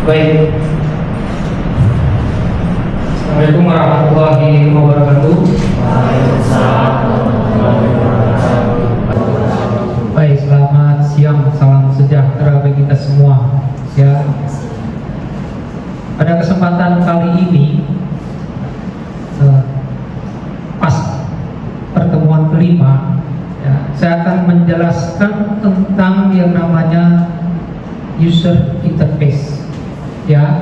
Baik. Assalamualaikum warahmatullahi wabarakatuh. Waalaikumsalam warahmatullahi wabarakatuh. Baik, selamat siang, salam sejahtera bagi kita semua. Ya. Pada kesempatan kali ini, pas pertemuan kelima, ya, saya akan menjelaskan tentang yang namanya user interface. Ya,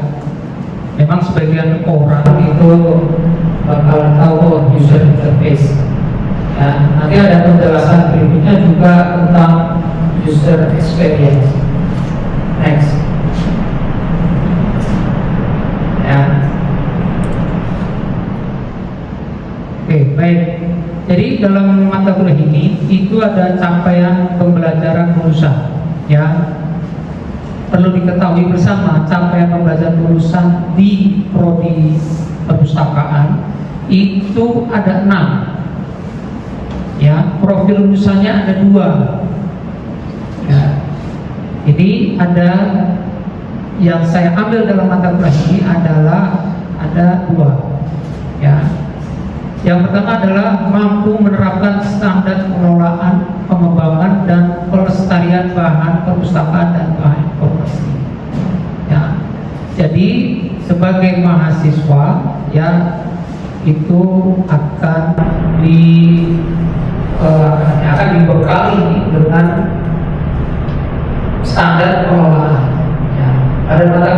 memang sebagian orang itu bakal tahu user interface. Ya, nanti ada penjelasan berikutnya juga tentang user experience. Next. Ya. Oke, baik. Jadi dalam mata kuliah ini itu ada capaian pembelajaran lulusan. Ya. Perlu diketahui bersama, capaian pembelajaran lulusan di prodi perpustakaan itu ada 6. Ya, profil lulusannya ada 2. Ya. Ini ada yang saya ambil dalam mata kuliah ini adalah ada 2. Ya. Yang pertama adalah mampu menerapkan standar pengelolaan, pengembangan dan pelestarian bahan perpustakaan dan bahan informasi. Ya. Jadi sebagai mahasiswa ya itu akan dibekali dengan standar pengelolaan. Ya. Pada mata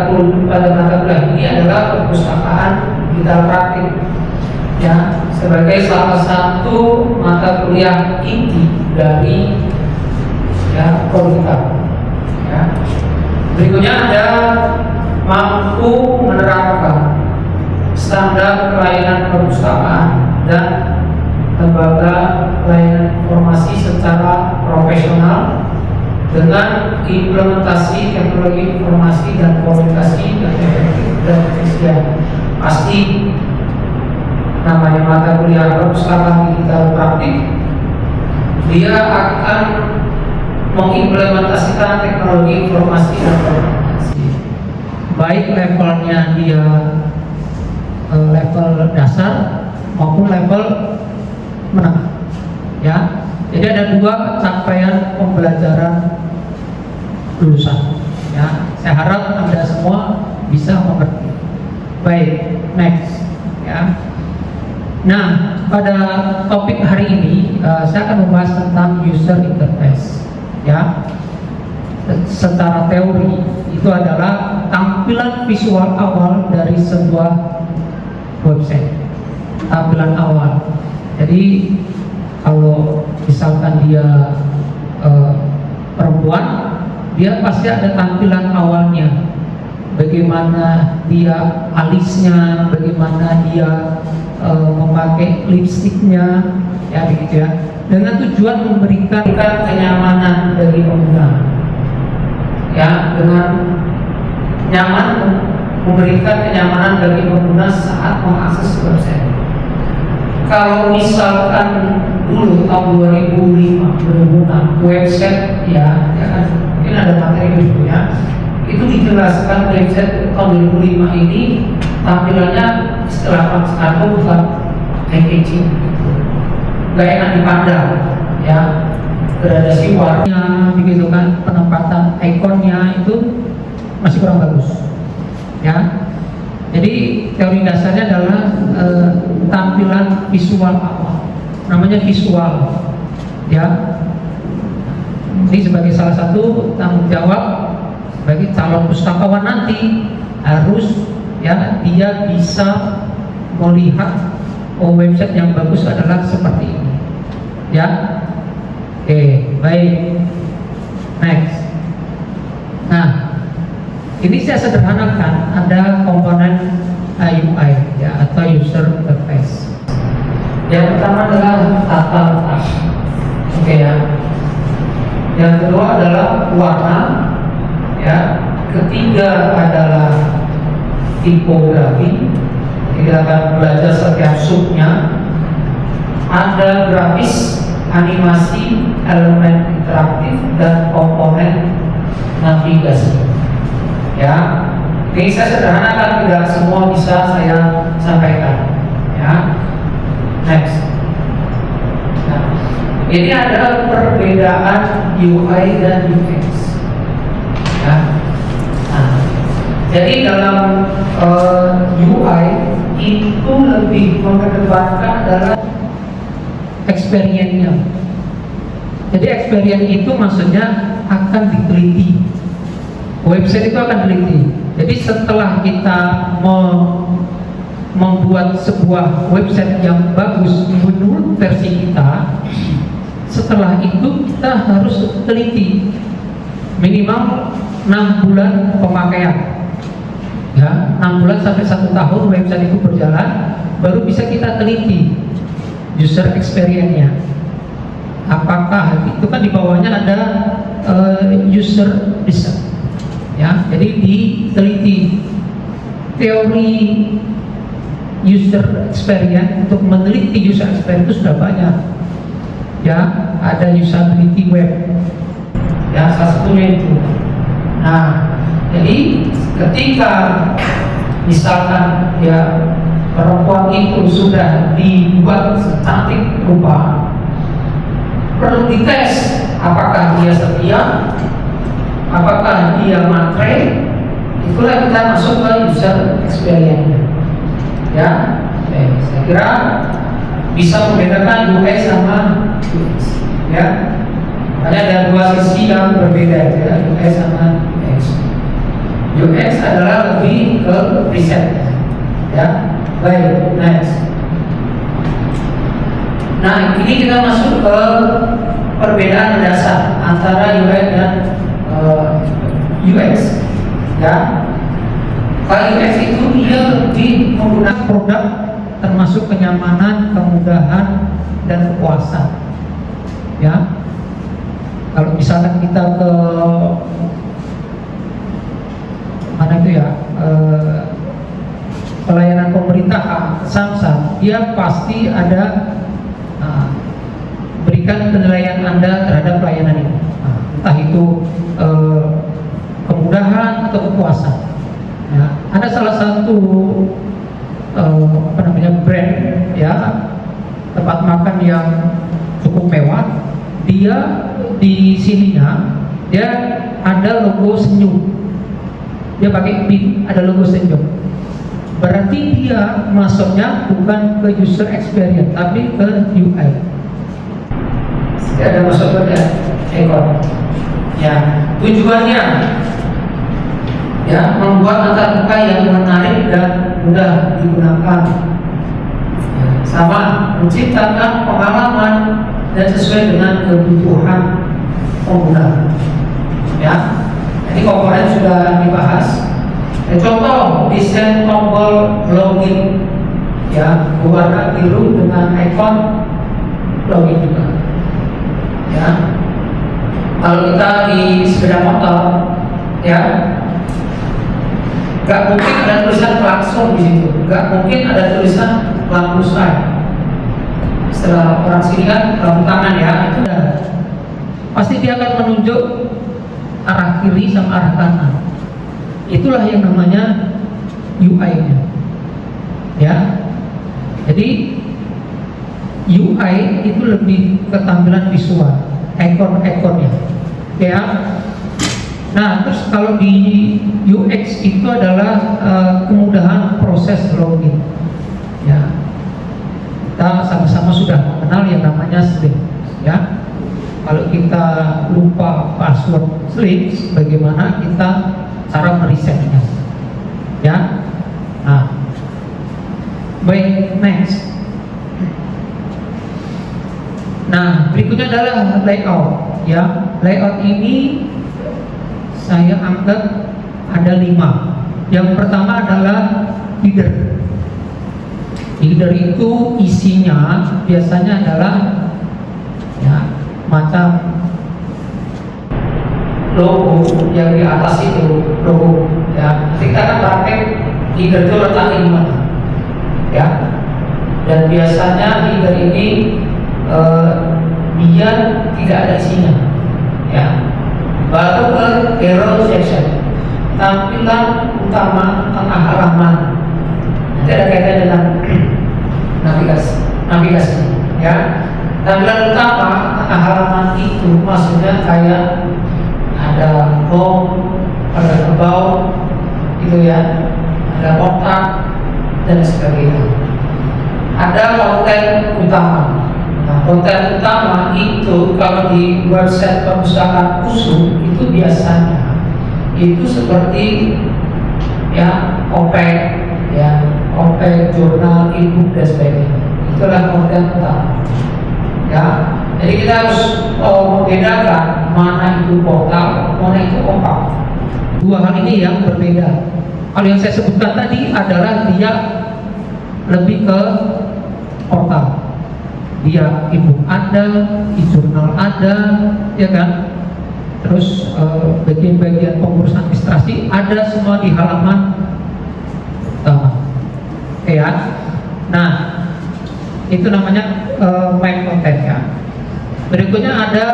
kuliah ini adalah perpustakaan digital praktik. Ya, sebagai salah satu mata kuliah inti dari ya prodi kita. Ya. Berikutnya ada mampu menerapkan standar pelayanan perpustakaan dan lembaga pelayanan informasi secara profesional dengan implementasi teknologi informasi dan komunikasi dan efektif dan efisien. Pasti namanya mata kuliah perpustakaan digital praktik, dia akan mengimplementasikan teknologi informasi dan komunikasi, baik levelnya dia level dasar maupun level menengah. Ya, jadi ada 2 capaian pembelajaran lulusan. Ya, saya harap Anda semua bisa mengerti. Baik, next. Ya. Nah, pada topik hari ini saya akan membahas tentang user interface. Ya, secara teori itu adalah tampilan visual awal dari sebuah website. Tampilan awal. Jadi kalau misalkan dia perempuan, dia pasti ada tampilan awalnya. Bagaimana dia alisnya, bagaimana dia memakai lipstiknya, ya begitu ya, dengan tujuan memberikan kenyamanan bagi pengguna, ya, dengan nyaman memberikan kenyamanan bagi pengguna saat mengakses website. Kalau misalkan dulu tahun 2005 website, ya kan, mungkin ada materi berikutnya itu dijelaskan website tahun 2005 ini tampilannya istilah sekarang bukan eye-catching, nggak enak dipandang, ya, gradasi warnanya, begitu kan, penempatan ikonnya itu masih kurang bagus, ya. Jadi teori dasarnya adalah tampilan visual awal, namanya visual, ya. Ini sebagai salah satu tanggung jawab bagi calon pustakawan nanti, harus ya dia bisa melihat website yang bagus adalah seperti ini, ya. Oke, baik, next. Nah, ini saya sederhanakan, ada komponen UI, ya, atau user interface. Yang pertama adalah tata letak, oke ya. Yang kedua adalah warna, ya. Ketiga adalah tipografi, kita akan belajar setiap subnya. Ada grafis, animasi, elemen interaktif, dan komponen navigasi. Ya, Oke, saya sederhanakan, tidak semua bisa saya sampaikan. Ya, next. Nah, ini adalah perbedaan UI dan UX. Ya. Nah, jadi dalam UI itu lebih mengedepankan adalah experience-nya. Jadi experience itu maksudnya akan diteliti. Website itu akan diteliti. Jadi setelah kita membuat sebuah website yang bagus menurut versi kita, setelah itu kita harus teliti minimal 6 bulan pemakaian. Ya, 6 bulan sampai 1 tahun website itu berjalan, baru bisa kita teliti user experience-nya. Apakah itu kan di bawahnya ada user design. Ya, jadi diteliti teori user experience. Untuk meneliti user experience itu sudah banyak. Ya, ada usability web. Ya, salah satunya itu. Nah, jadi ketika misalkan ya perempuan itu sudah dibuat secantik rupa, perlu dites apakah dia setia, apakah dia matre. Itulah kita masuk ke user experience. Ya, saya kira bisa membedakan UI sama UX. Ya, makanya ada dua sisi yang berbeda, ya, UI sama UX. UX adalah lebih ke riset. Ya, baik, next. Nah, ini kita masuk ke perbedaan dasar antara UI dan UX. Ya, kalau UX itu dia lebih menggunakan produk termasuk kenyamanan, kemudahan, dan kepuasan. Ya, kalau misalkan kita ke mana itu ya, pelayanan pemerintah Samsung, dia pasti ada berikan penilaian Anda terhadap pelayanan ini. Entah itu kemudahan atau kepuasan. Ya, ada salah satu brand, ya, tempat makan yang cukup mewah. Dia di sininya dia ada logo senyum. Dia pakai pin, ada logo senyum. Berarti dia masuknya bukan ke user experience tapi ke UI. Ada masuk ke ekor. Ya, tujuannya ya membuat antarmuka yang menarik dan mudah digunakan. Ya, sama menciptakan pengalaman dan sesuai dengan kebutuhan pengguna. Ya, jadi komponen sudah dibahas. Contoh desain tombol login, ya, berwarna biru dengan ikon login juga. Ya, kalau kita di sepeda motor, ya, nggak mungkin ada tulisan klakson di situ, nggak mungkin ada tulisan lampu start. Setelah orang sini kan lampu tangan, ya, itu dah pasti dia akan menunjuk arah kiri sama arah kanan. Itulah yang namanya UI-nya. Ya, jadi UI itu lebih ke tampilan visual, ikon-ikonnya. Ya. Nah, terus kalau di UX itu adalah kemudahan proses login. Ya, kita sama-sama sudah mengenal yang namanya slip. Ya, kalau kita lupa password slip, bagaimana kita cara merisetnya? Ya, nah, baik, next. Nah, berikutnya adalah layout. Ya, layout ini saya anggap ada 5. Yang pertama adalah header. Header itu isinya biasanya adalah ya macam logo yang di atas itu logo. Ya, kita akan pakai header itu letaknya di mana? Ya, dan biasanya header ini dia tidak ada isinya. Ya, baru ke hero section, tampilan utama tengah halaman. Nanti ada kaitan dengan navigasi, ya. Tampilan utama tengah halaman itu maksudnya kayak ada home, ada about, gitu ya, ada kontak dan sebagainya. Ada konten utama. Nah, konten utama itu kalau di website perpustakaan khusus itu biasanya itu seperti ya kopek, ya kopek, jurnal, ebook dan sebagainya. Itulah konten utama. Ya, jadi kita harus membedakan mana itu portal, mana itu kompak. Dua hal ini yang berbeda. Kalau yang saya sebutkan tadi adalah dia lebih ke portal. Dia ebook ada, e-jurnal ada, ya kan? Terus bagian-bagian pengurus administrasi ada semua di halaman utama. Oke ya. Nah, itu namanya main content ya. Berikutnya ada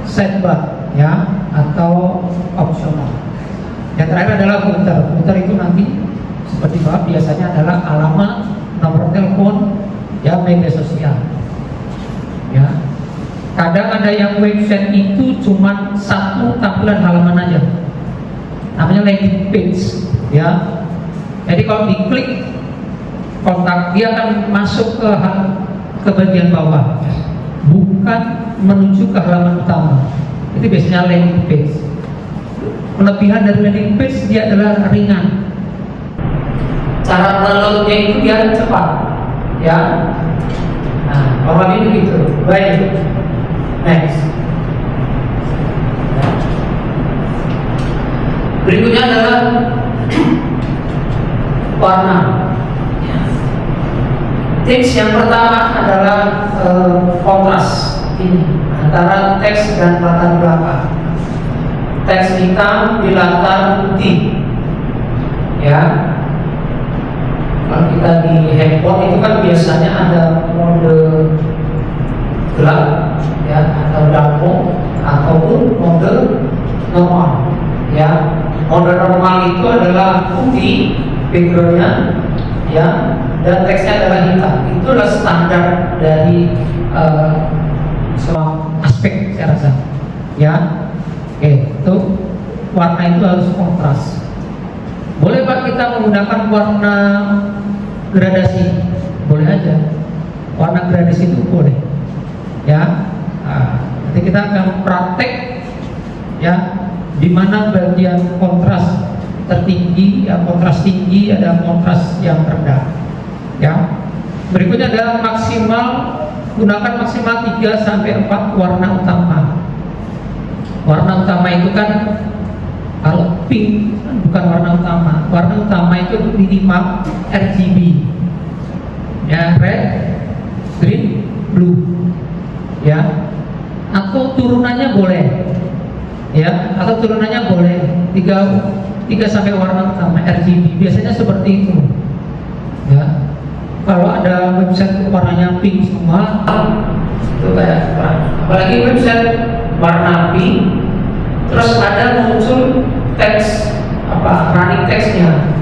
sidebar ya, atau optional. Yang terakhir adalah footer. Footer itu nanti seperti bahwa biasanya adalah alamat, nomor telepon, ya, media sosial. Ya. Kadang ada yang website itu cuma satu tampilan halaman aja, namanya landing page, ya. Jadi kalau diklik kontak, dia akan masuk ke bagian bawah, bukan menuju ke halaman utama. Itu biasanya landing page. Kelebihan dari landing page, dia adalah ringan. Cara downloadnya itu biar cepat, ya. Nah, kalau ini begitu. Baik. Next. Berikutnya adalah warna. Tips yang pertama adalah kontras ini antara teks dan latar belakang. Teks hitam di latar putih, ya. Kalau kita di handphone itu kan biasanya ada mode gelap, ya, atau dark mode ataupun mode normal, ya. Mode normal itu adalah putih backgroundnya, ya, dan teksnya adalah hitam. Itulah standar dari semua aspek saya rasa, ya. Oke, itu warna itu harus kontras. Boleh Pak kita menggunakan warna gradasi? Boleh aja. Warna gradasi itu boleh, ya. Nah, nanti kita akan praktek, ya, di mana bagian kontras tertinggi, ya, kontras tinggi, ada kontras yang rendah, ya. Berikutnya adalah gunakan maksimal 3 sampai 4 warna utama. Warna utama itu kan, kalau pink kan bukan warna utama. Warna utama itu minimal RGB, ya, red, green, blue, ya. Atau turunannya boleh, ya, atau turunannya boleh 3 sampai warna utama RGB. Biasanya seperti itu, ya. Kalau ada website warnanya pink semua, itu kayak apalagi website warna pink, terus ada muncul teks running teksnya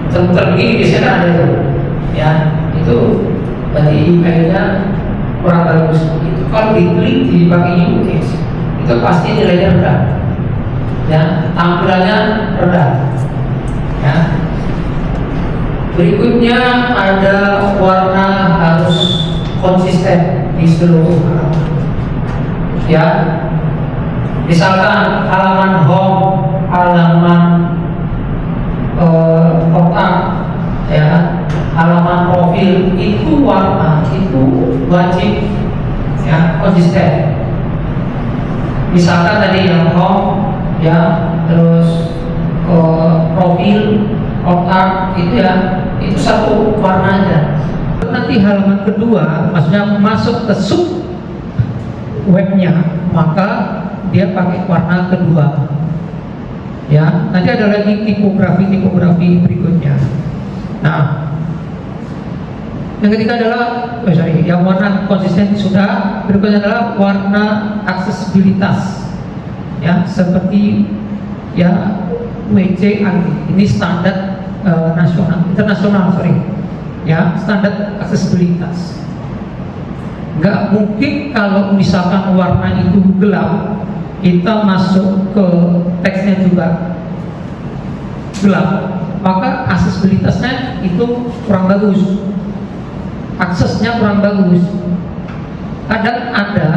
muter begini, biasanya ada itu, ya. Itu berarti emailnya kurang bagus. Itu kalau diklik dipakai UX, itu pasti nilainya rendah, ya, tampilannya rendah, ya. Berikutnya ada warna harus konsisten di seluruh halaman, ya. Misalkan halaman home, halaman kontak, ya, halaman profil, itu warna itu wajib, ya, konsisten. Misalkan tadi yang home, ya, terus profil, kontak, itu ya, itu satu warna aja. Nanti halaman kedua, maksudnya masuk ke sub webnya, maka dia pakai warna kedua, ya. Nanti ada lagi tipografi berikutnya. Nah, yang ketiga adalah yang warna konsisten sudah. Berikutnya adalah warna aksesibilitas, ya, seperti, ya, WCAG, ini standar internasional, ya, standar aksesibilitas. Nggak mungkin kalau misalkan warna itu gelap, kita masuk ke teksnya juga gelap, maka aksesibilitasnya itu kurang bagus, aksesnya kurang bagus. Kadang ada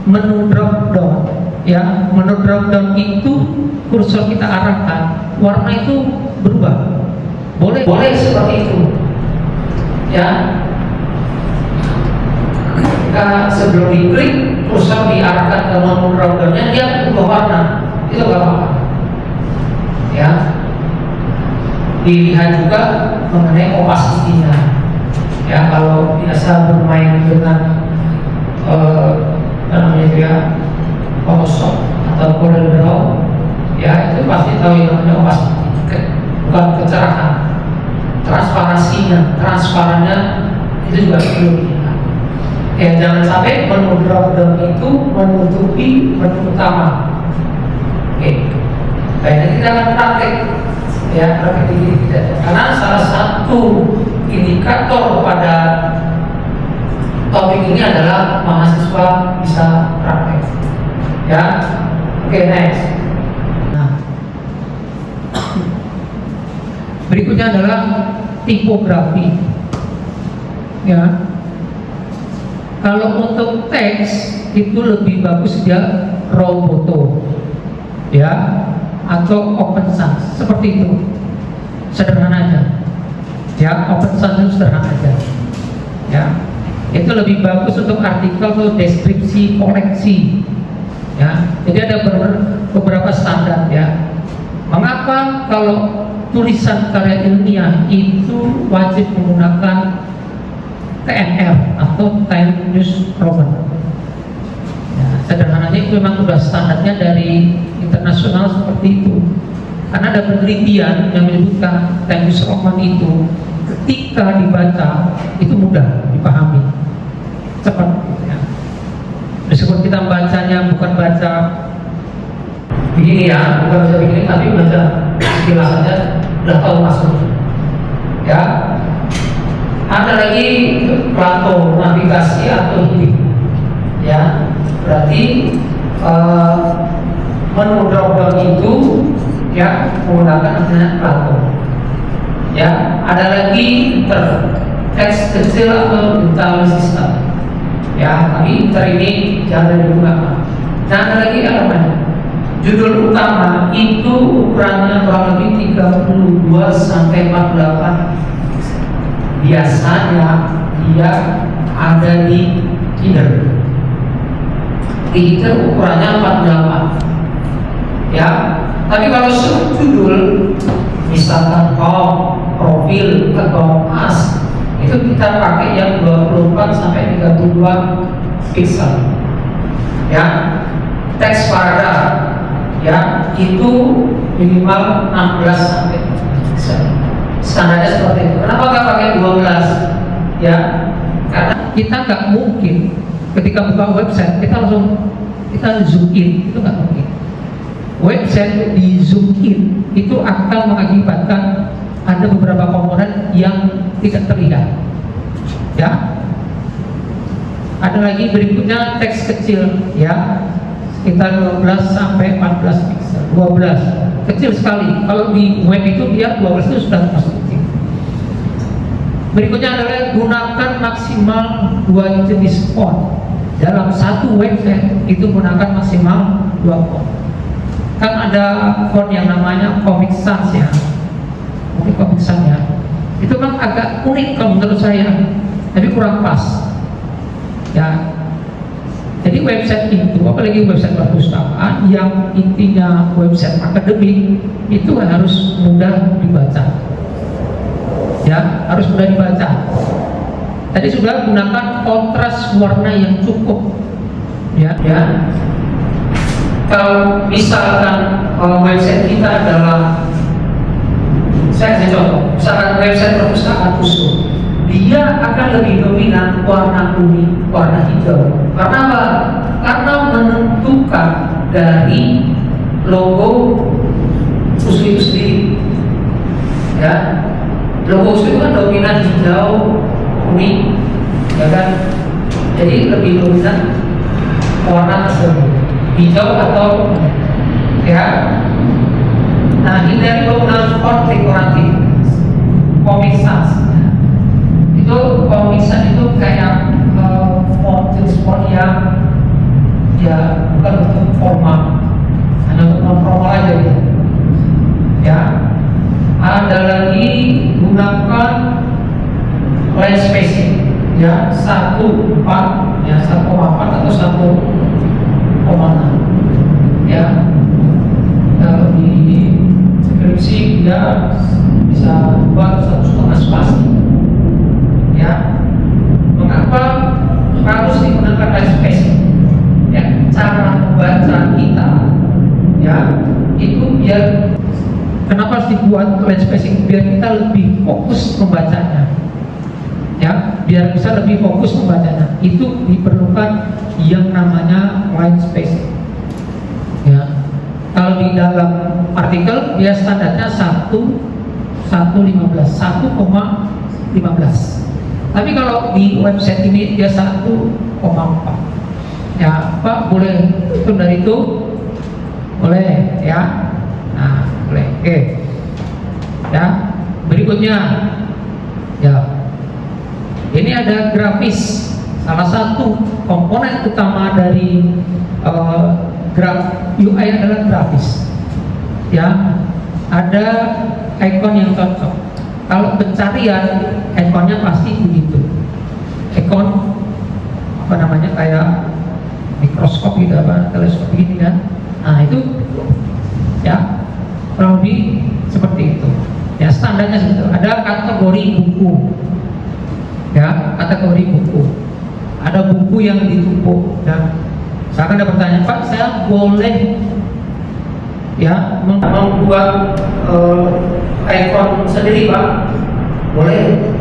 menu drop down, ya, menu drop down itu kursor kita arahkan, warna itu berubah. Boleh seperti itu, ya. Ketika sebelum diklik kursor diarahkan ke menu drop down-nya, dia berubah warna, itu nggak apa-apa, ya. Dilihat juga mengenai opacity-nya, ya. Kalau biasa bermain dengan namanya Photoshop atau Corel Draw, ya, itu pasti tahu yang namanya opacity, bukan kecerahan. Transparannya itu juga perlu dilihat. Ya, jangan sampai menu drop down itu menutupi menu utama. Oke, baik, nanti kita akan praktek, ya, praktek diri kita. Karena salah satu indikator pada topik ini adalah mahasiswa bisa praktek, ya. Oke, next. Nah, berikutnya adalah tipografi, ya. Kalau untuk teks itu lebih bagus dia raw photo, ya, atau open sans, seperti itu, sederhana aja, ya. Open sans itu sederhana aja, ya. Itu lebih bagus untuk artikel atau deskripsi koleksi, ya. Jadi ada beberapa standar, ya. Mengapa kalau tulisan karya ilmiah itu wajib menggunakan TNR atau Times New Roman? Ya, sederhananya itu memang sudah standarnya dari internasional seperti itu. Karena ada penelitian yang menyebutkan Times New Roman itu ketika dibaca itu mudah dipahami, cepat, ya. Meskipun kita bacanya bukan baca begini, ya, bukan baca begini, tapi baca sekilas saja udah tahu maksudnya, ya. Ada lagi Plato navigasi atau hidup, ya. Berarti menu drop down itu, ya, menggunakan Plato, ya. Ada lagi teks kecil atau detail system, ya. Tapi ini jangan digunakan. Nah, ada lagi elemen judul utama itu ukurannya kurang lebih 32 sampai 48. Biasanya dia ada di header. Di header ukurannya 48, ya. Tapi kalau subjudul misalkan profil atau as, itu kita pakai yang 24 sampai 32 pixel, ya. Teks paragraf, ya, itu minimal 16 sampai 17 pixel. Standarnya seperti itu. Kenapa nggak pakai 12? Ya, karena kita nggak mungkin ketika buka website kita langsung zoom in, itu nggak mungkin. Website di zoom in itu akan mengakibatkan ada beberapa komponen yang tidak terlihat, ya. Ada lagi berikutnya teks kecil, ya, sekitar 12 sampai 14 pixel. 12 kecil sekali. Kalau di web itu dia 12 itu sudah masuk kecil. Berikutnya adalah gunakan maksimal 2 jenis font. Dalam satu website itu gunakan maksimal 2 font. Kan ada font yang namanya Comic Sans, ya. Mungkin Comic Sans, ya. Itu kan agak unik kalau menurut saya, tapi kurang pas, ya. Jadi website itu, apalagi website perpustakaan yang intinya website akademik, itu harus mudah dibaca, ya, harus mudah dibaca. Tadi sudah gunakan kontras warna yang cukup, ya. Kalau misalkan website kita adalah, saya kasih contoh, misalkan website perpustakaan khusus, dia akan lebih dominan warna kuning, warna hijau. Karena apa? Karena menentukan dari logo USU itu sendiri. Ya, logo USU itu kan dominan hijau, kuning, ya kan? Jadi lebih dominan warna tersebut, hijau atau ya. Nah, hindari penggunaan font dekoratif, comic sans. Itu comic sans itu kayak font jenis font yang ya bukan untuk formal, hanya untuk non formal aja gitu. Ya, ada lagi gunakan line spacing, ya 1,4 ya 1,4 atau 1,6 ya. Kalau di skripsi dia bisa buat 1,5 spasi ya. Mengapa harus digunakan line spacing? Ya, cara membaca kita ya itu biar kenapa harus dibuat line spacing? Biar kita lebih fokus membacanya ya, biar bisa lebih fokus membacanya. Itu diperlukan yang namanya line spacing ya. Kalau di dalam artikel dia standarnya 1,15. Tapi kalau di website ini dia 1,4. Ya, Pak boleh itu dari itu? Boleh ya. Nah, boleh. Oke. Ya, berikutnya ya. Ini ada grafis. Salah satu komponen utama dari UI adalah grafis. Ya, ada ikon yang cocok. Kalau pencarian, ikonnya pasti begitu. Ikon apa namanya kayak mikroskop gitu, apa teleskop gini kan. Nah itu ya kurang lebih seperti itu. Ya standarnya seperti itu. Ada kategori buku. Ya kategori buku. Ada buku yang ditumpuk dan misalkan ada pertanyaan, Pak saya boleh ya membuat ikon sendiri Pak? Boleh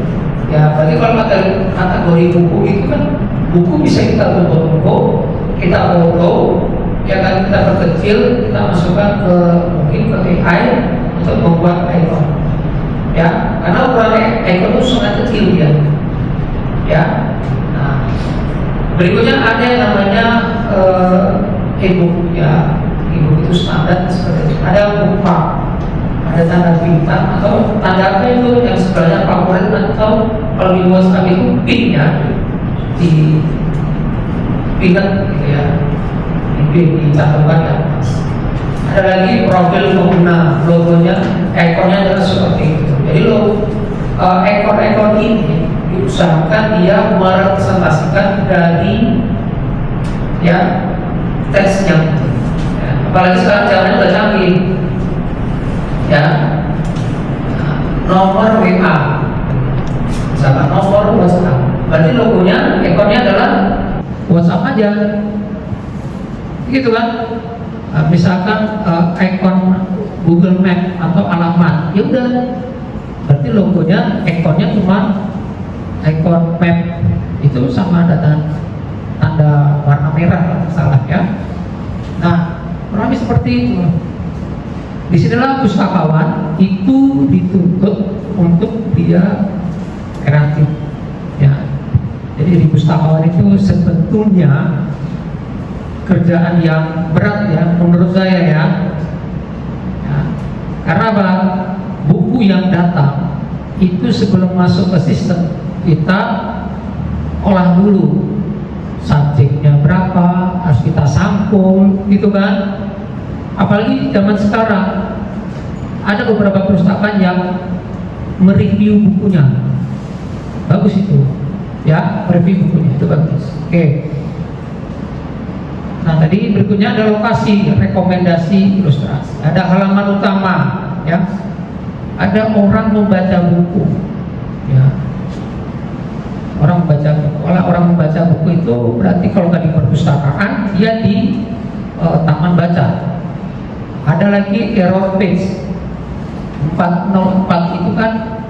ya. Bagi kalau kategori buku itu kan buku bisa kita tumpuk-tumpuk, kita foto ya kan, kita perkecil, kita masukkan ke mungkin ke AI untuk membuat ikon ya, karena ukuran ikon itu sangat kecil dia ya. Nah, berikutnya ada yang namanya e-book ya. E-book itu standar seperti itu. Ada bookmark, ada tanda bintang atau tanda apa itu yang sebenarnya favorit, atau kalau di WhatsApp itu pin-nya di pinat gitu ya, dicantumkan ya. Ada lagi profil pengguna, logonya, ikonnya adalah seperti itu. Jadi ekor-ekor ini diusahakan dia merepresentasikan dari ya teks yang itu. Ya, apalagi sekarang zamannya udah canggih ya. Nomor WA, misalkan nomor WhatsApp, berarti logonya, ikonnya adalah WhatsApp aja, gitu kan? Misalkan ikon Google Map atau alamat, ya udah, berarti logonya, ikonnya cuma ikon map itu sama tanda warna merah, salah ya. Nah, kurang lebih seperti itu. Disinilah pustakawan itu dituntut untuk dia kreatif ya. Jadi di pustakawan itu sebetulnya kerjaan yang berat ya menurut saya ya. Karena apa? Buku yang datang itu sebelum masuk ke sistem kita olah dulu, subjeknya berapa, harus kita sampul gitu kan. Apalagi zaman sekarang ada beberapa perpustakaan yang mereview bukunya, bagus itu ya, review bukunya itu bagus. Oke. Nah tadi berikutnya ada lokasi, rekomendasi, ilustrasi. Ada halaman utama ya, ada orang membaca buku ya. Orang membaca buku, orang membaca buku itu berarti kalau tadi perpustakaan dia di taman baca. Ada lagi error page 404 itu kan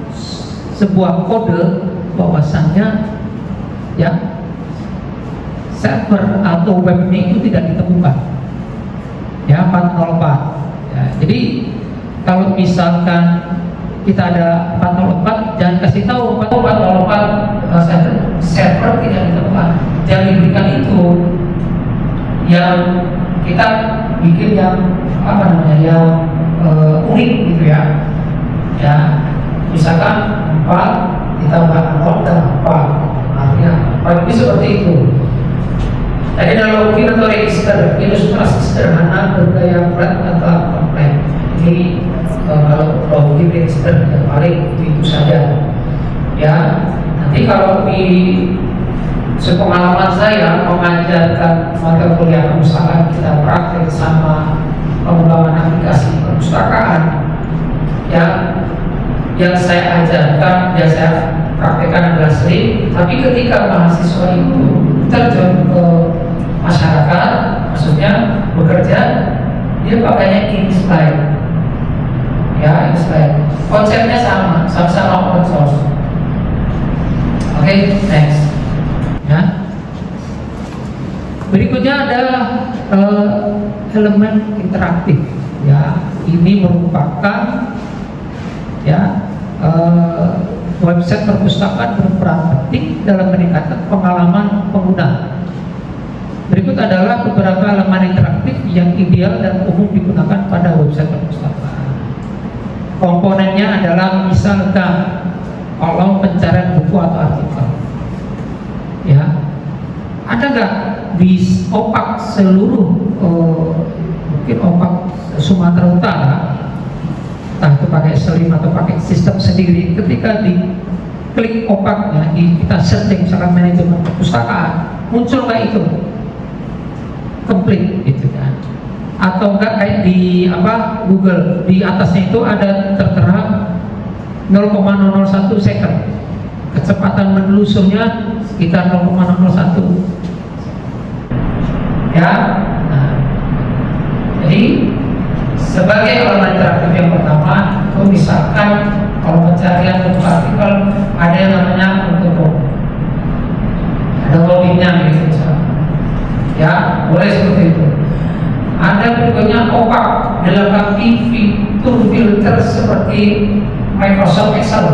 sebuah kode bahwasannya ya server atau webnya itu tidak ditemukan ya, 404 ya. Jadi kalau misalkan kita ada 404, jangan kasih tahu 404 server tidak ditemukan. Yang diberikan itu yang kita bikin yang yang unik gitu ya. Ya, misalkan 4 ditambah 0 dan 4, artinya ini seperti itu. Jadi dalam login atau register, ilustrasi sederhana bergaya flat atau kompleks. Ini kalau login register yang paling itu saja. Ya, nanti kalau di sepengalaman saya mengajarkan mata kuliah perpustakaan, kita praktek sama pengembangan aplikasi perpustakaan. Ya, yang saya ajarkan, yang saya praktekkan adalah sering, tapi ketika mahasiswa itu terjun ke masyarakat, maksudnya bekerja, dia pakainya InSlide. Ya, InSlide. Konsepnya sama-sama open source. Oke, next. Ya. Berikutnya ada elemen interaktif. Ya, ini merupakan website perpustakaan berperan penting dalam meningkatkan pengalaman pengguna. Berikut adalah beberapa elemen interaktif yang ideal dan umum digunakan pada website perpustakaan. Komponennya adalah misalkan kolom pencarian buku atau artikel. Ya, ada nggak di opak seluruh mungkin opak Sumatera Utara, entah itu pakai Slim atau pakai sistem sendiri, ketika diklik opaknya, kita searching misalkan manajemen perpustakaan, muncul nggak itu komplit gitu kan? Atau enggak kayak di Google, di atasnya itu ada tertera 0,001 second, kecepatan menelusurnya sekitar 0,001 ya. Nah, jadi sebagai elemen interaktif yang pertama itu misalkan kalau pencarian untuk artikel ada yang namanya untuk ada login-nya gitu misalkan. Ya, boleh seperti itu. Ada berikutnya opak, dilengkapi fitur filter seperti Microsoft Excel.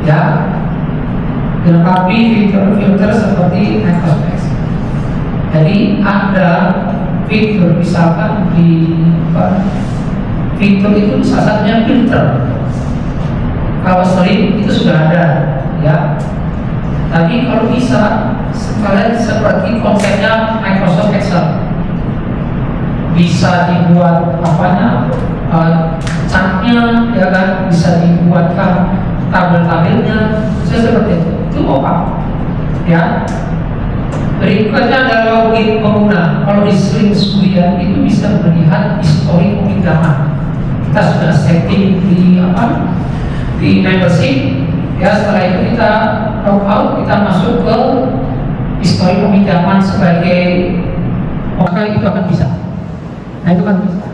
Ya, dilengkapi fitur filter seperti Microsoft Excel. Jadi ada fitur misalkan di fitur itu salah satunya filter. Kalau Slim itu sudah ada, ya. Tapi kalau bisa sekalian seperti konsepnya Microsoft Excel, bisa dibuat chartnya, ya kan, bisa dibuatkan tabel-tabelnya, seperti itu apa? Ya. Berikutnya adalah login pengguna. Kalau di Slim Studio itu bisa melihat histori peminjaman. Kita sudah setting di membership. Ya, setelah itu kita log out, kita masuk ke histori peminjaman sebagai maka itu akan bisa. Nah, itu kan bisa.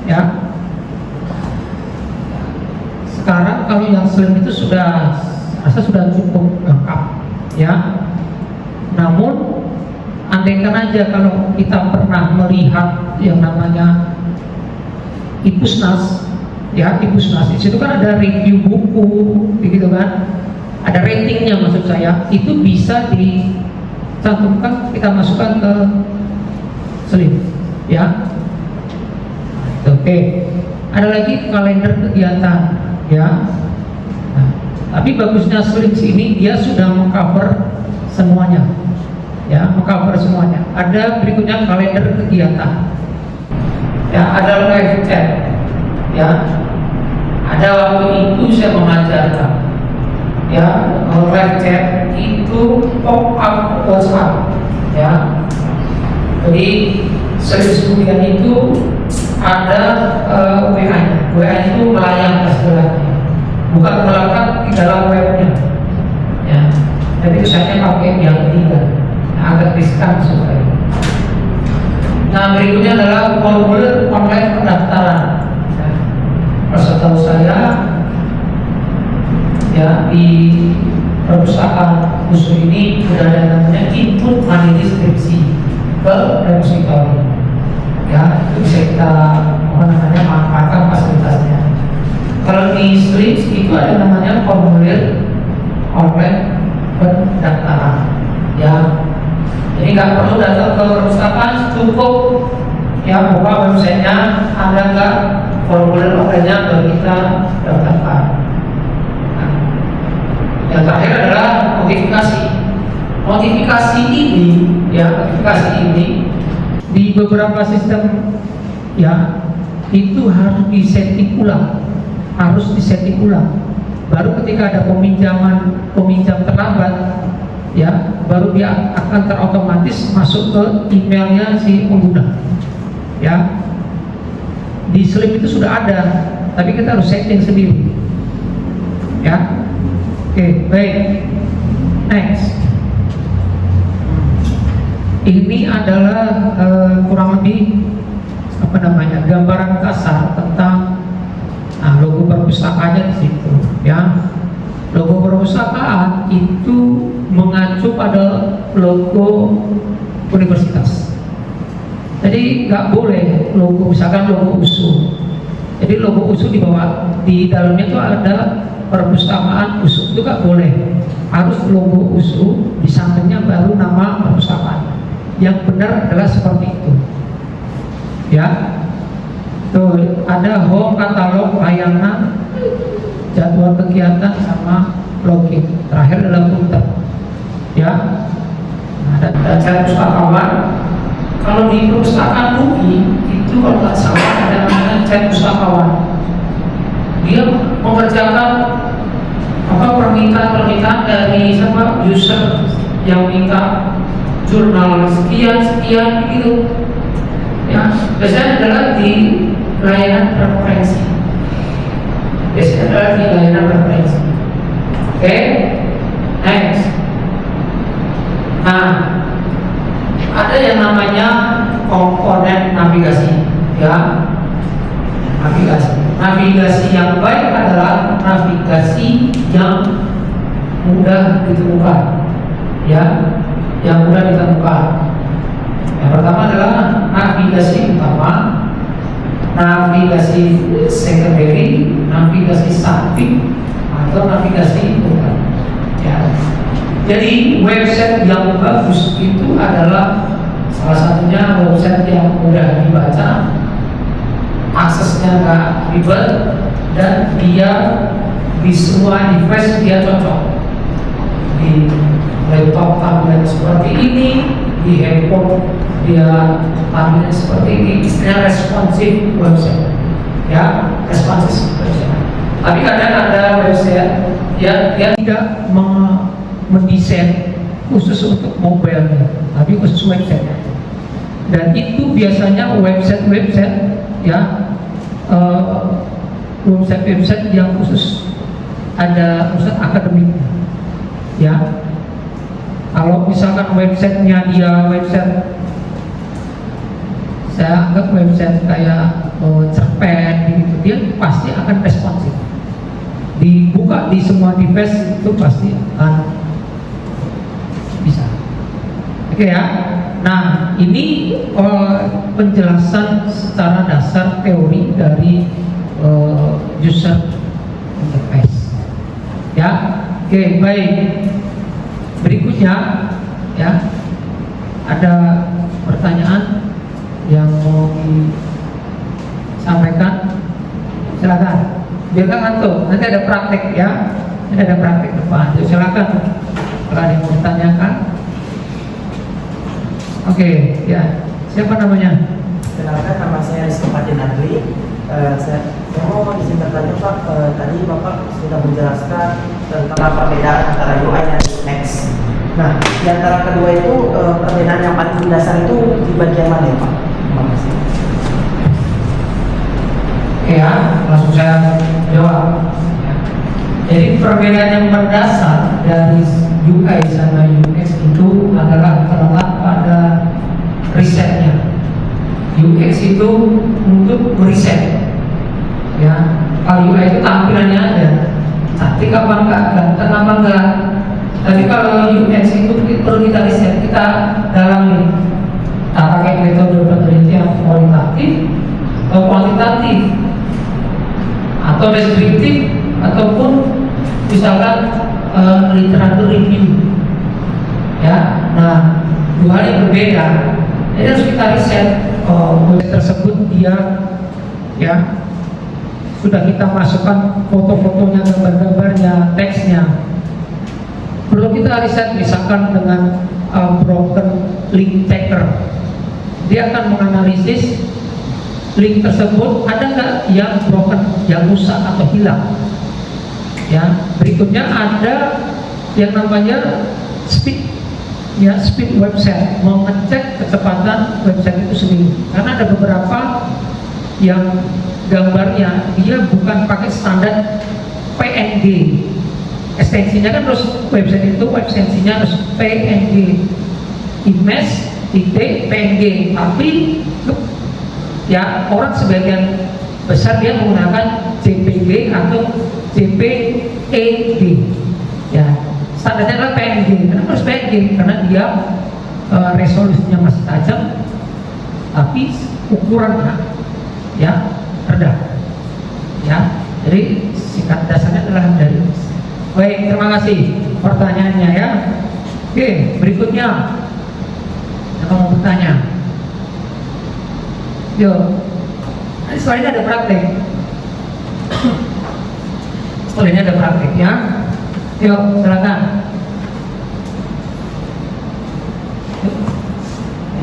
Ya. Sekarang kalau yang Slim itu sudah cukup lengkap, ya. Namun andaikan aja kalau kita pernah melihat yang namanya Ipusnas, ya, Ipusnas di situ kan ada review buku, begitu kan? Ada ratingnya maksud saya, itu bisa dicantumkan, kita masukkan ke Slim, ya. Oke. Ada lagi kalender kegiatan, ya. Nah, tapi bagusnya Slim ini dia sudah mengcover semuanya, ya, mengcover semuanya. Ada berikutnya kalender kegiatan. Ya, ada live chat, ya. Ada waktu itu saya mengajarkan, ya, live chat itu pop up WhatsApp, ya. Jadi Slim itu ada WA-nya. WA itu melayang istilahnya, bukan melekat di dalam webnya, ya. Jadi saya pakai yang ketiga, agak riskan supaya. Nah, berikutnya adalah formulir online pendaftaran. Ya. Setahu saya, ya, di perpustakaan khusus ini sudah ada namanya input mandiri skripsi ke repositori. Ya, itu bisa kita manfaatkan itu ada namanya formulir online pendaftaran. Ya, jadi nggak perlu datang ke perpustakaan, cukup ya buka websitenya, ada nggak formulir online-nya baru kita daftarkan. Nah, yang terakhir adalah notifikasi. Notifikasi ini di beberapa sistem ya itu harus disetting ulang, baru ketika ada peminjam terlambat ya baru dia akan terotomatis masuk ke emailnya si pengguna ya. Di slip itu sudah ada, tapi kita harus setting sendiri ya. Oke, baik, next. Ini adalah kurang lebih gambaran kasar tentang logo perpustakaannya di situ ya. Logo perpustakaan itu mengacu pada logo universitas. Jadi nggak boleh logo, misalkan logo USU. Jadi logo USU di dalamnya itu ada perpustakaan USU, itu nggak boleh. Harus logo USU, di sampingnya baru nama perpustakaan. Yang benar adalah seperti itu ya. Tuh ada home, katalog, layanan, jadwal kegiatan, sama login. Terakhir adalah footer ya. Ada chat pustakawan. Kalau di perpustakaan UI itu kalau nggak salah ada namanya chat pustakawan. Dia mengerjakan permintaan dari user yang minta jurnal sekian gitu ya. Biasanya adalah di layanan preferensi. Oke, next. Nah, ada yang namanya komponen navigasi ya. Navigasi yang baik adalah navigasi yang mudah ditemukan ya, yang mudah ditemukan. Yang pertama adalah navigasi utama, navigasi secondary, navigasi samping, atau navigasi utama ya. Jadi website yang bagus itu adalah salah satunya website yang mudah dibaca, aksesnya nggak ribet, dan dia di semua device dia cocok. Di laptop tablet seperti ini, di handphone dia tablet seperti ini, istilahnya responsif website ya, responsif website. Tapi kadang ada website ya dia tidak mendesain khusus untuk mobile, tapi khusus website. Dan itu biasanya website ya, website yang khusus ada urusan akademik ya. Kalau misalkan websitenya dia website, saya anggap website kayak cerpen gitu, dia pasti akan responsif, dibuka di semua device itu pasti akan bisa. Oke ya. Nah, ini penjelasan secara dasar teori dari user interface ya. Oke, baik. Berikutnya ya, ada pertanyaan yang mau disampaikan, silakan. Biarkan ngantuk, nanti ada praktek ya, nanti ada praktek depan. Jadi silakan kalau ada yang mau ditanyakan. Oke, ya. Siapa namanya? Kenalkan, nama saya Rizky Fatinadli. Saya mau izin bertanya Pak, tadi Bapak sudah menjelaskan tentang perbedaan antara UI dan UX. Nah, di antara kedua itu perbedaan yang paling mendasar itu di bagian mana ya Pak? Terima kasih. Ya, langsung saya jawab. Jadi perbedaan yang mendasar dari UI sama UX itu adalah terletak pada risetnya. UX itu untuk meriset ya. Kalau UI itu tampilannya ada, cantik apa enggak, ganteng apa enggak. Tapi kalau UX itu perlu kita riset, kita dalami, kita pakai metode penelitian kualitatif atau kuantitatif atau deskriptif ataupun misalkan literatur review. Ya, nah dua hal yang berbeda. Jadi harus kita riset web tersebut dia ya sudah kita masukkan foto-fotonya, gambar-gambarnya, teksnya. Perlu kita riset misalkan dengan broken link checker. Dia akan menganalisis link tersebut ada nggak yang broken, yang rusak atau hilang. Ya, berikutnya ada yang namanya speed, ya speed website, mengecek kecepatan website itu sendiri. Karena ada beberapa yang gambarnya dia bukan pakai standar PNG. Ekstensinya kan terus website itu ekstensinya harus PNG, image titik PNG, tapi ya orang sebagian besar dia menggunakan JPG atau JPEG. Ya, standarnya adalah PNG. Kenapa harus PNG? Karena dia resolusinya masih tajam, tapi ukurannya ya rendah. Ya, jadi singkat dasarnya adalah dari. Baik, terima kasih pertanyaannya ya. Oke, berikutnya siapa mau bertanya? Yuk, setelah ini ada praktek. Setelah ini ada praktek ya. Yuk, silakan.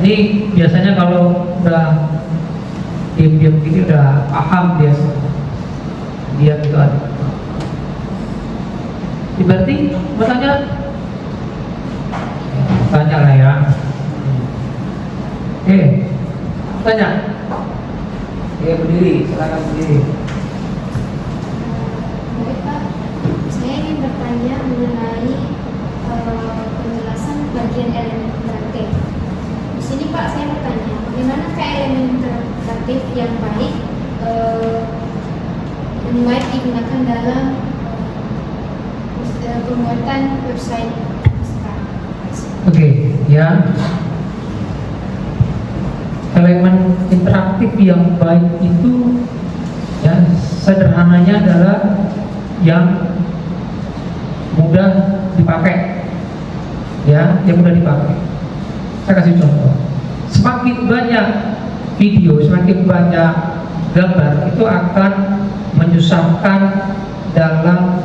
Ini biasanya kalau udah diam-diam gini udah paham biasa. Dia gitu ada. Berarti bertanya lah ya. Oke, tanya. Oke, berdiri, silakan berdiri. Baik Pak, saya ingin bertanya mengenai penjelasan bagian elemen interaktif. Di sini Pak, saya bertanya, bagaimana elemen interaktif yang baik digunakan dalam pembuatan website sekarang? Oke, ya. Elemen interaktif yang baik itu ya sederhananya adalah yang mudah dipakai, ya, yang mudah dipakai. Saya kasih contoh. Semakin banyak video, semakin banyak gambar itu akan menyusahkan dalam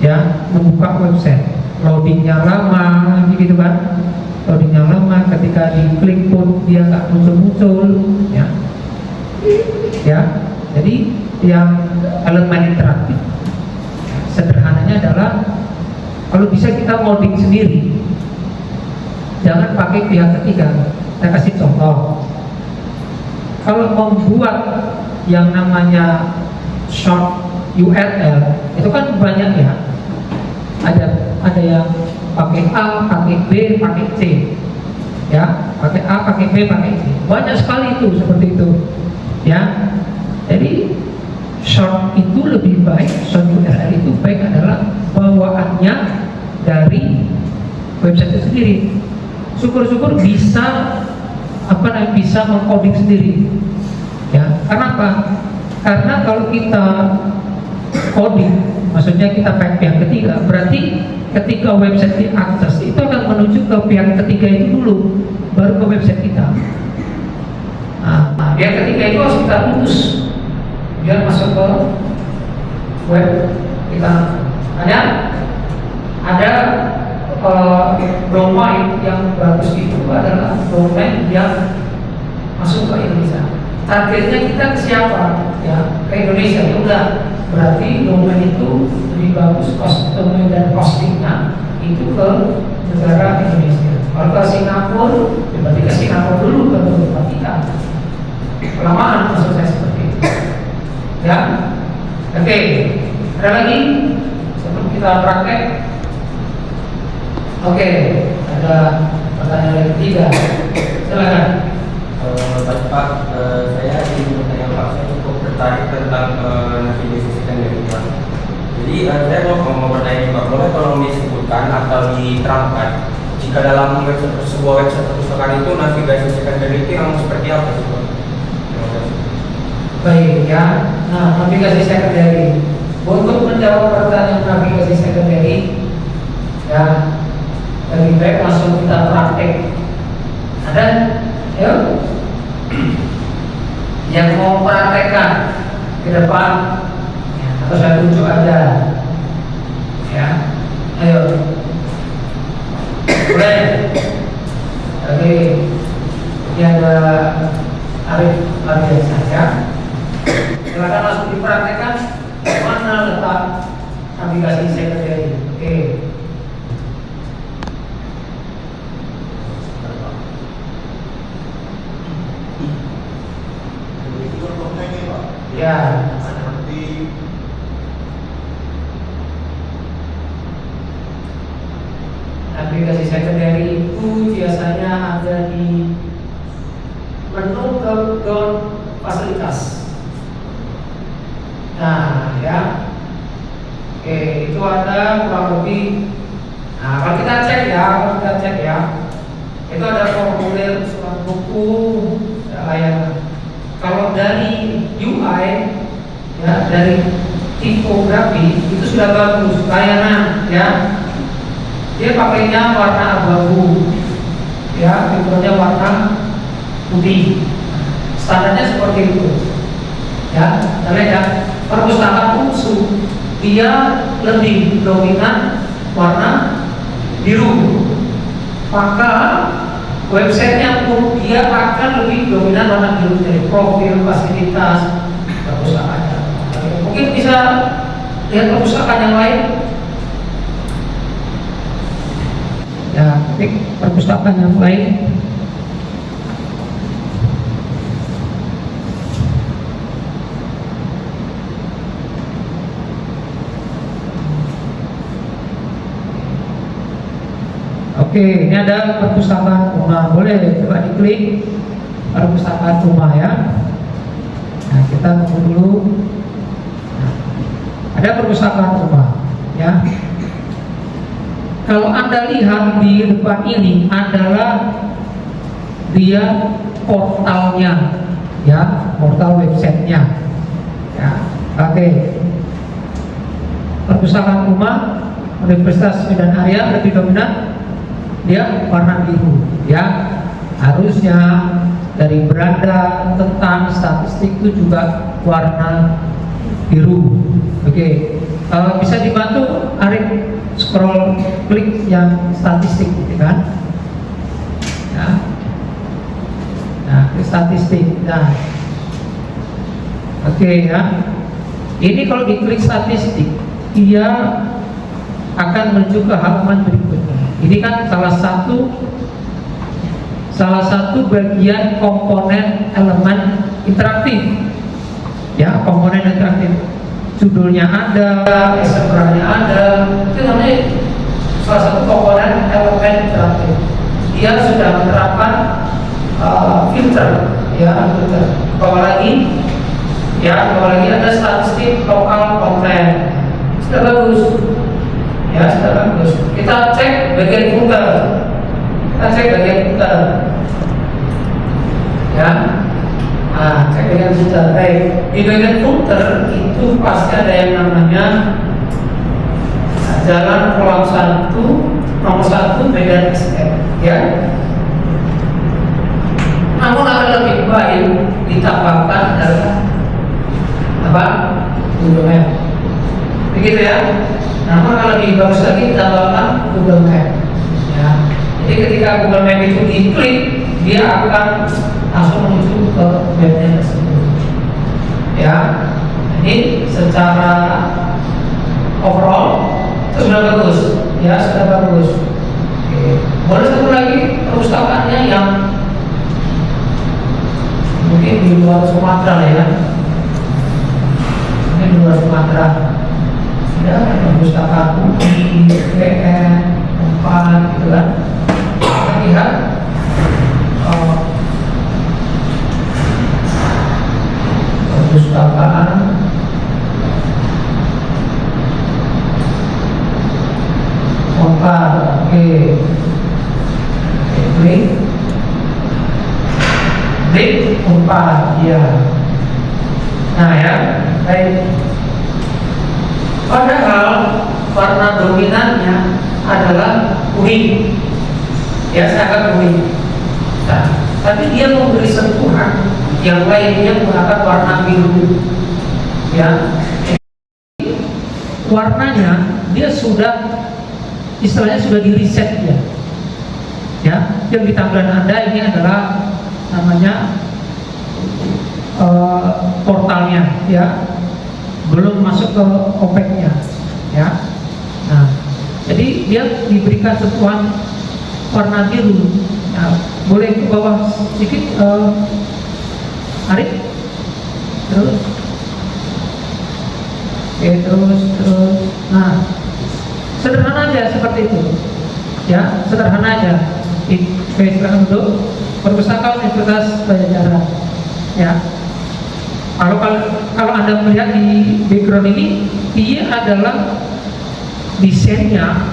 ya membuka website. Loadingnya lama, gitu kan? Loadingnya lama, ketika diklik pun dia nggak muncul-muncul, ya. Ya, jadi yang elemen interaktif sederhananya adalah kalau bisa kita loading sendiri, jangan pakai pihak ketiga. Saya kasih contoh. Kalau membuat yang namanya short URL itu kan banyak ya. Ada yang pakai A, pakai B, pakai C, ya, pakai A, pakai B, pakai C. Banyak sekali itu seperti itu, ya. Jadi short itu lebih baik, short URL itu baik adalah bawaannya dari website itu sendiri. Syukur-syukur bisa bisa mengcoding sendiri, ya. Kenapa? Karena kalau kita coding, maksudnya kita pakai pihak ketiga, berarti ketika website diakses itu akan menuju ke pihak ketiga itu dulu, baru ke website kita. Nah, pihak ketiga itu harus kita putus biar masuk ke web kita. Ada domain yang bagus itu adalah domain yang masuk ke Indonesia. Targetnya kita ke siapa? Ya, ke Indonesia. Ya udah, berarti domain itu lebih bagus domain dan costingnya itu ke negara Indonesia. Kalau ke Singapura, ya berarti ke Singapura dulu, ke tempat kita. Kelamaan maksud saya seperti itu. Ya, oke. Ada lagi sebelum kita praktek? Oke, ada pertanyaan yang ketiga. Silakan. Pak, saya ingin bertanya Pak, saya cukup tertarik tentang navigasi secondary Pak. Jadi saya mau bertanya Pak, boleh tolong disebutkan atau diterangkan jika dalam sebuah website perpustakaan itu navigasi secondary itu yang seperti apa sih Pak? Baik ya. Nah, navigasi secondary Untuk menjawab pertanyaan navigasi sekunderi, ya lebih baik langsung kita praktek. Ada? Yuk. Yang mau praktekkan ke depan, ya, atau saya tunjuk aja, ya. Ayo. Boleh. Oke. Ini ada Arif Ardiansyah, ya. Silakan langsung dipraktekkan mana letak navigasi sekunderi. Oke. Ya. Seperti Navigasi sekunderi itu biasanya ada di menu down fasilitas. Nah, ya. Oke, itu ada kurang lebih. Nah, kalau kita cek ya, itu ada formulir surat buku, ada layanan. Kalau dari UI, ya, dari tipografi itu sudah bagus, layanan, ya. Dia pakainya warna abu-abu, ya, tipenya warna putih. Standarnya seperti itu, ya. Kita lihat perpustakaan UNSU dia lebih dominan warna biru, maka websitenya pun dia akan lebih dominan warna biru dari profil, fasilitas, perpustakaannya. Mungkin bisa lihat perpustakaan yang lain. Ya, klik perpustakaan yang lain. Oke, ini ada perpustakaan rumah. Boleh coba diklik perpustakaan rumah, ya. Nah, kita tunggu dulu. Nah, ada perpustakaan rumah, ya. Kalau Anda lihat di depan ini adalah dia portalnya, ya, portal websitenya, ya. Oke. Perpustakaan rumah Universitas Medan Area lebih dominan dia warna biru, ya. Harusnya dari beranda tentang statistik itu juga warna biru. Oke. Bisa dibantu Arif scroll klik yang statistik, gitu kan? Ya. Nah, klik statistik. Nah, oke, ya. Ini kalau diklik statistik, dia akan menuju ke halaman berikutnya. Ini kan salah satu bagian komponen elemen interaktif, ya, komponen interaktif. Judulnya ada, SMR-nya ada, itu namanya salah satu komponen elemen interaktif. Dia sudah menerapkan filter, ya, filter. Apalagi ada statistik lokal konten. Sudah bagus. Ya, sudah bagus. Kita cek bagian footer. Ya. Nah, cek bagian footer. Baik. Di bagian footer itu pasti ada yang namanya jalan kolam 1 nomor 1 Medan SM, ya. Namun akan lebih baik ditambahkan adalah apa? Google Map. Begitu, ya. Namun kalau lebih bagus lagi tambahkan Google Map, ya. Jadi ketika Google Map itu diklik, dia akan langsung menuju ke webnya tersebut, ya. Ini secara overall itu sudah bagus, ya, sudah bagus. Oke. Boleh satu lagi perpustakaannya yang mungkin di luar Sumatera, ya. Mungkin di luar Sumatera. Ya, perpustakaan UI, PN, 4, gitu kan. Kita lihat perpustakaan Unpad, oke. Klik Unpad, ya. Nah, ya, baik. Padahal warna dominannya adalah kuning. Ya, saya akan kuning. Nah, tapi dia memberi sentuhan yang lainnya menggunakan warna biru. Ya, warnanya dia sudah istilahnya sudah di reset dia. Ya, yang di tampilan Anda ini adalah namanya portalnya, ya, belum masuk ke opeknya, ya. Nah, jadi dia diberikan sentuhan warna biru. Nah, boleh ke bawah sedikit, Arif, terus, oke, terus. Nah, sederhana aja seperti itu, ya, sederhana aja. Silakan untuk Perpustakaan Universitas Pajajaran, ya. Kalau Anda melihat di background ini, dia adalah desainnya,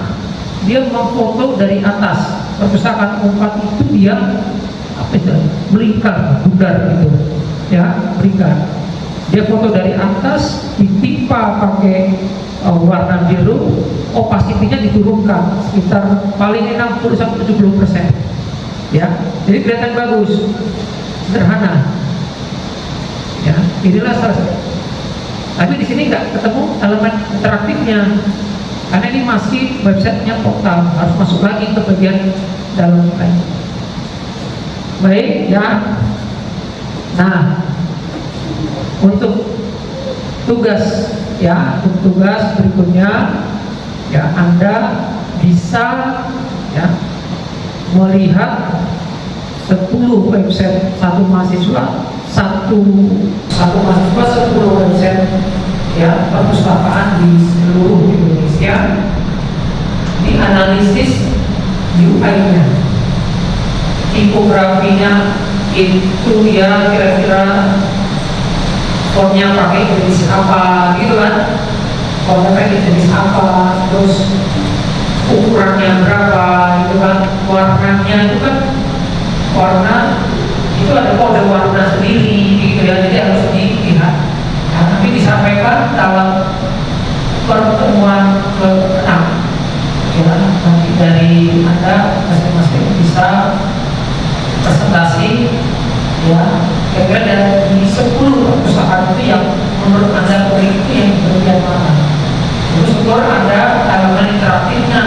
dia memfoto dari atas. Perpustakaan Unpad itu dia apa itu? Melingkar, bundar gitu, ya, melingkar. Dia foto dari atas, ditimpa pakai warna biru, opacity-nya diturunkan sekitar paling 60-70%, ya. Jadi kelihatan bagus, sederhana. Ya, inilah salah satu. Tapi di sini nggak ketemu elemen interaktifnya, karena ini masih websitenya portal, harus masuk lagi ke bagian dalam lain. Baik, ya. Nah, untuk tugas, ya, untuk tugas berikutnya, ya, Anda bisa, ya, melihat 10 website satu mahasiswa, satu mahasiswa 10 website, ya, perpustakaan di seluruh Indonesia, dianalisis UI-nya, tipografinya itu, ya, kira-kira fontnya pakai jenis apa gitu kan, fontnya pakai jenis apa, terus ukurannya berapa gitu kan, warnanya itu kan, warna itu ada kode warna sendiri gitu ya, jadi harus dilihat. Nah, nanti disampaikan dalam pertemuan ke-6, ya, nanti dari Anda masing-masing bisa presentasi, ya, kira-kira dari 10 perpustakaan itu yang menurut Anda penting itu yang bagian mana. Terus syukur ada elemen interaktifnya,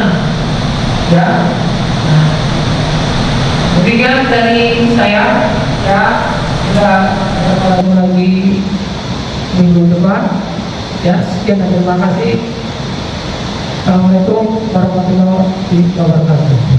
ya. Nah, demikian dari saya, ya. Kita ketemu lagi minggu depan, ya. Sekian dan terima kasih. Assalamualaikum warahmatullahi wabarakatuh.